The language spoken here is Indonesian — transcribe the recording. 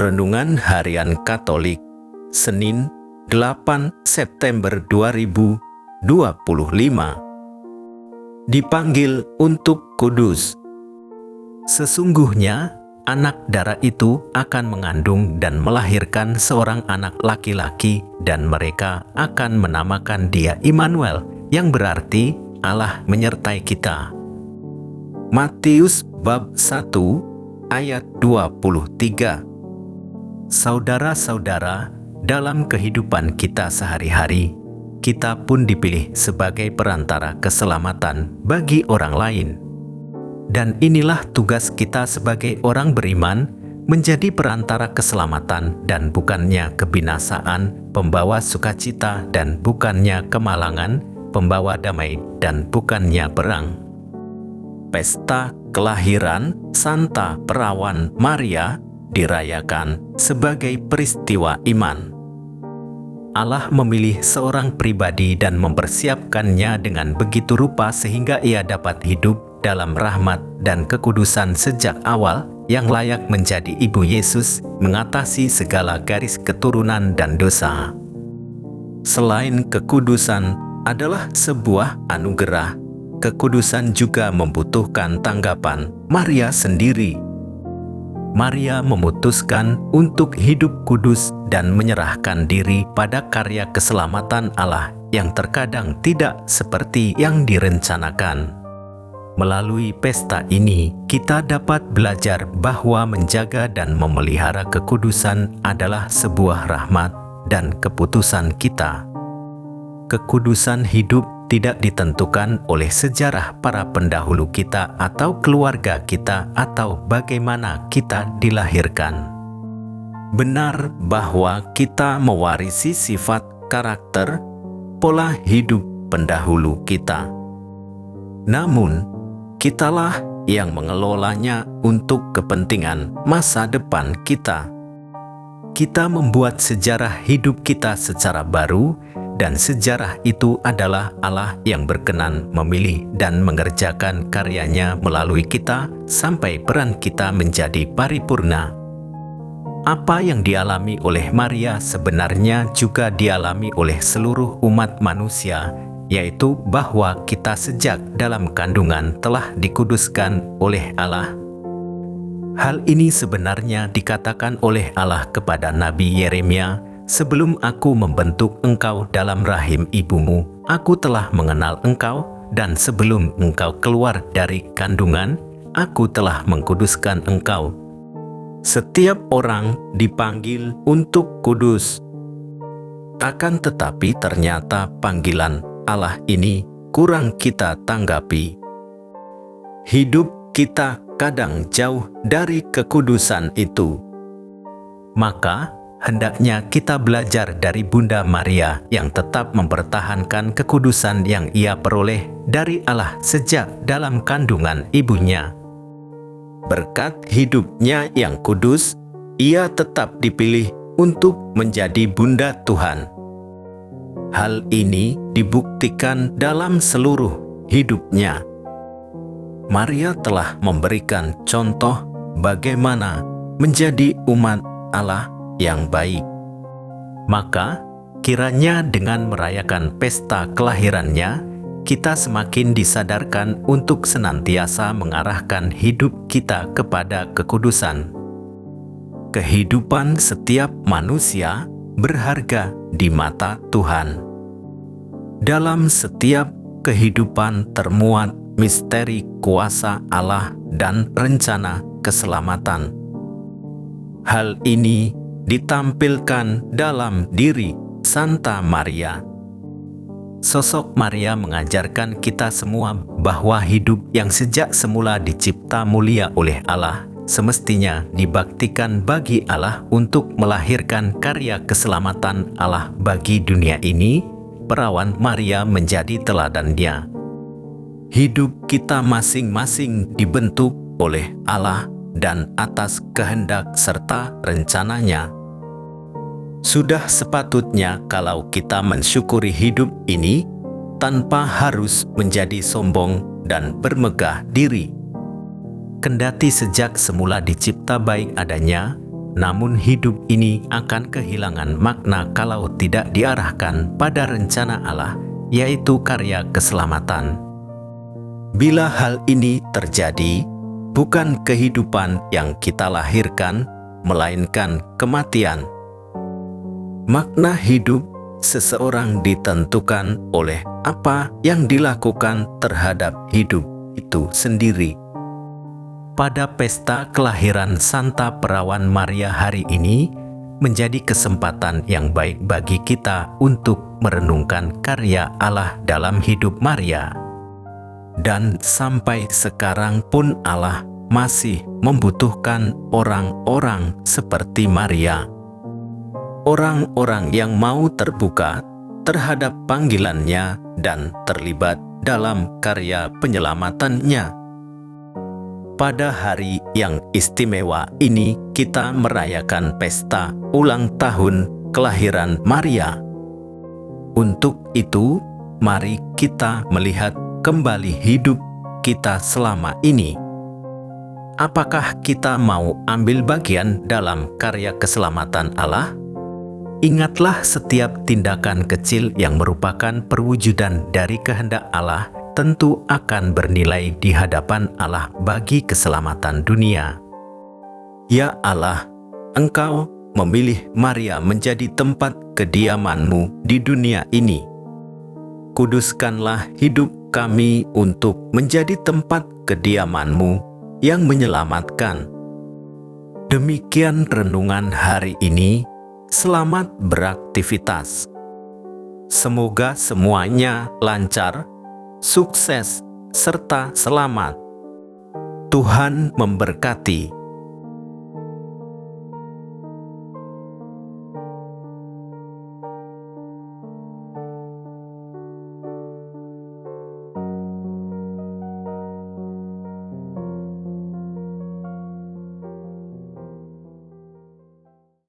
Renungan Harian Katolik, Senin 8 September 2025. Dipanggil untuk kudus. Sesungguhnya anak darah itu akan mengandung dan melahirkan seorang anak laki-laki, dan mereka akan menamakan dia Immanuel, yang berarti Allah menyertai kita. Matius bab 1 ayat 23. Saudara-saudara, dalam kehidupan kita sehari-hari, kita pun dipilih sebagai perantara keselamatan bagi orang lain. Dan inilah tugas kita sebagai orang beriman, menjadi perantara keselamatan dan bukannya kebinasaan, pembawa sukacita dan bukannya kemalangan, pembawa damai dan bukannya perang. Pesta kelahiran Santa Perawan Maria dirayakan sebagai peristiwa iman. Allah memilih seorang pribadi dan mempersiapkannya dengan begitu rupa sehingga ia dapat hidup dalam rahmat dan kekudusan sejak awal, yang layak menjadi ibu Yesus, mengatasi segala garis keturunan dan dosa. Selain kekudusan adalah sebuah anugerah, kekudusan juga membutuhkan tanggapan Maria sendiri. Maria memutuskan untuk hidup kudus dan menyerahkan diri pada karya keselamatan Allah yang terkadang tidak seperti yang direncanakan. Melalui pesta ini, kita dapat belajar bahwa menjaga dan memelihara kekudusan adalah sebuah rahmat dan keputusan kita. Kekudusan hidup tidak ditentukan oleh sejarah para pendahulu kita atau keluarga kita atau bagaimana kita dilahirkan. Benar bahwa kita mewarisi sifat, karakter, pola hidup pendahulu kita. Namun, kitalah yang mengelolanya untuk kepentingan masa depan kita. Kita membuat sejarah hidup kita secara baru, dan sejarah itu adalah Allah yang berkenan memilih dan mengerjakan karyanya melalui kita sampai peran kita menjadi paripurna. Apa yang dialami oleh Maria sebenarnya juga dialami oleh seluruh umat manusia, yaitu bahwa kita sejak dalam kandungan telah dikuduskan oleh Allah. Hal ini sebenarnya dikatakan oleh Allah kepada Nabi Yeremia, "Sebelum aku membentuk engkau dalam rahim ibumu, aku telah mengenal engkau, dan sebelum engkau keluar dari kandungan, aku telah mengkuduskan engkau." Setiap orang dipanggil untuk kudus. Akan tetapi ternyata panggilan Allah ini kurang kita tanggapi. Hidup kita kadang jauh dari kekudusan itu. Maka, hendaknya kita belajar dari Bunda Maria yang tetap mempertahankan kekudusan yang ia peroleh dari Allah sejak dalam kandungan ibunya. Berkat hidupnya yang kudus, ia tetap dipilih untuk menjadi Bunda Tuhan. Hal ini dibuktikan dalam seluruh hidupnya. Maria telah memberikan contoh bagaimana menjadi umat Allah yang baik. Maka, kiranya dengan merayakan pesta kelahirannya, kita semakin disadarkan untuk senantiasa mengarahkan hidup kita kepada kekudusan. Kehidupan setiap manusia berharga di mata Tuhan. Dalam setiap kehidupan termuat misteri kuasa Allah dan rencana keselamatan. Hal ini ditampilkan dalam diri Santa Maria. Sosok Maria mengajarkan kita semua bahwa hidup yang sejak semula dicipta mulia oleh Allah, semestinya dibaktikan bagi Allah untuk melahirkan karya keselamatan Allah bagi dunia ini. Perawan Maria menjadi teladannya. Hidup kita masing-masing dibentuk oleh Allah dan atas kehendak serta rencananya. Sudah sepatutnya kalau kita mensyukuri hidup ini tanpa harus menjadi sombong dan bermegah diri. Kendati sejak semula dicipta baik adanya, Namun hidup ini akan kehilangan makna kalau tidak diarahkan pada rencana Allah, yaitu karya keselamatan. Bila hal ini terjadi, bukan kehidupan yang kita lahirkan, melainkan kematian. Makna hidup seseorang ditentukan oleh apa yang dilakukan terhadap hidup itu sendiri. Pada pesta kelahiran Santa Perawan Maria hari ini menjadi kesempatan yang baik bagi kita untuk merenungkan karya Allah dalam hidup Maria. Dan sampai sekarang pun Allah masih membutuhkan orang-orang seperti Maria. Orang-orang yang mau terbuka terhadap panggilannya dan terlibat dalam karya penyelamatannya. Pada hari yang istimewa ini kita merayakan pesta ulang tahun kelahiran Maria. Untuk itu, mari kita melihat kembali hidup kita selama ini. Apakah kita mau ambil bagian dalam karya keselamatan Allah? Ingatlah, setiap tindakan kecil yang merupakan perwujudan dari kehendak Allah tentu akan bernilai di hadapan Allah bagi keselamatan dunia. Ya Allah, Engkau memilih Maria menjadi tempat kediaman-Mu di dunia ini. Kuduskanlah hidup kami untuk menjadi tempat kediaman-Mu yang menyelamatkan. Demikian renungan hari ini. Selamat beraktivitas. Semoga semuanya lancar, sukses, serta selamat. Tuhan memberkati.